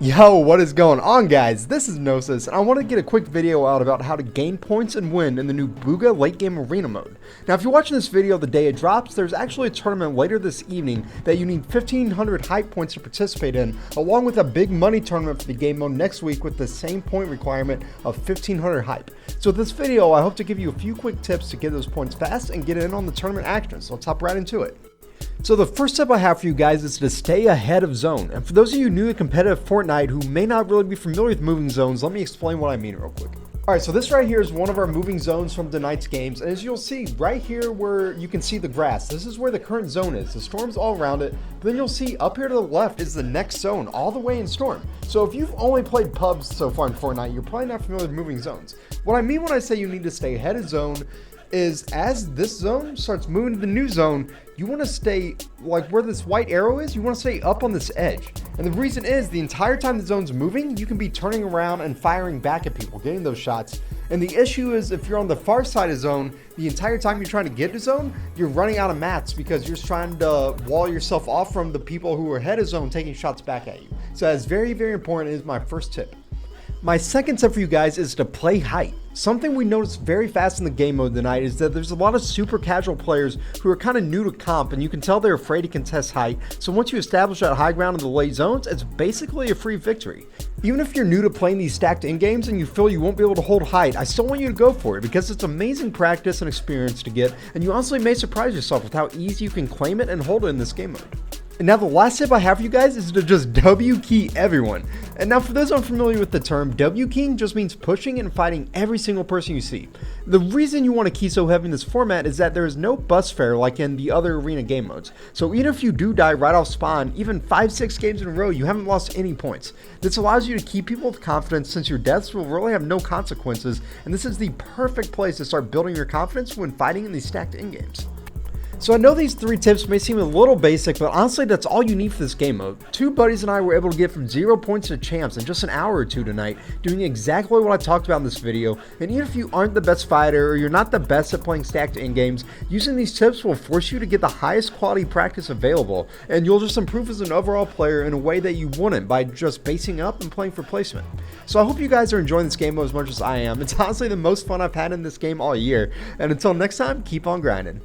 Yo, what is going on, guys? This is Gnosis, and I want to get a quick video out about how to gain points and win in the new Bugha late game arena mode. Now, if you're watching this video the day it drops, there's actually a tournament later this evening that you need 1500 hype points to participate in, along with a big money tournament for the game mode next week with the same point requirement of 1500 hype. So with this video, I hope to give you a few quick tips to get those points fast and get in on the tournament action, so let's hop right into it. So the first tip I have for you guys is to stay ahead of zone. And for those of you new to competitive Fortnite who may not really be familiar with moving zones, let me explain what I mean real quick. Alright, so this right here is one of our moving zones from tonight's games, and as you'll see right here where you can see the grass, this is where the current zone is. The storm's all around it, but then you'll see up here to the left is the next zone, all the way in storm. So if you've only played pubs so far in Fortnite, you're probably not familiar with moving zones. What I mean when I say you need to stay ahead of zone is as this zone starts moving to the new zone, you want to stay like where this white arrow is, you want to stay up on this edge. And the reason is the entire time the zone's moving, you can be turning around and firing back at people, getting those shots. And the issue is if you're on the far side of zone, the entire time you're trying to get to zone, you're running out of mats because you're just trying to wall yourself off from the people who are ahead of zone taking shots back at you. So that's very, very important. It is my first tip. My second tip for you guys is to play height. Something we noticed very fast in the game mode tonight is that there's a lot of super casual players who are kind of new to comp, and you can tell they're afraid to contest height. So once you establish that high ground in the late zones, it's basically a free victory. Even if you're new to playing these stacked in games and you feel you won't be able to hold height, I still want you to go for it because it's amazing practice and experience to get, and you honestly may surprise yourself with how easy you can claim it and hold it in this game mode. And now the last tip I have for you guys is to just W key everyone. And now for those unfamiliar with the term, W keying just means pushing and fighting every single person you see. The reason you want to key so heavy in this format is that there is no bus fare like in the other arena game modes. So even if you do die right off spawn, even 5-6 games in a row, you haven't lost any points. This allows you to keep people with confidence since your deaths will really have no consequences, and this is the perfect place to start building your confidence when fighting in these stacked in games. So I know these 3 tips may seem a little basic, but honestly that's all you need for this game mode. 2 buddies and I were able to get from 0 points to champs in just an hour or 2 tonight, doing exactly what I talked about in this video. And even if you aren't the best fighter or you're not the best at playing stacked in games, using these tips will force you to get the highest quality practice available, and you'll just improve as an overall player in a way that you wouldn't by just basing up and playing for placement. So I hope you guys are enjoying this game mode as much as I am. It's honestly the most fun I've had in this game all year, and until next time, keep on grinding.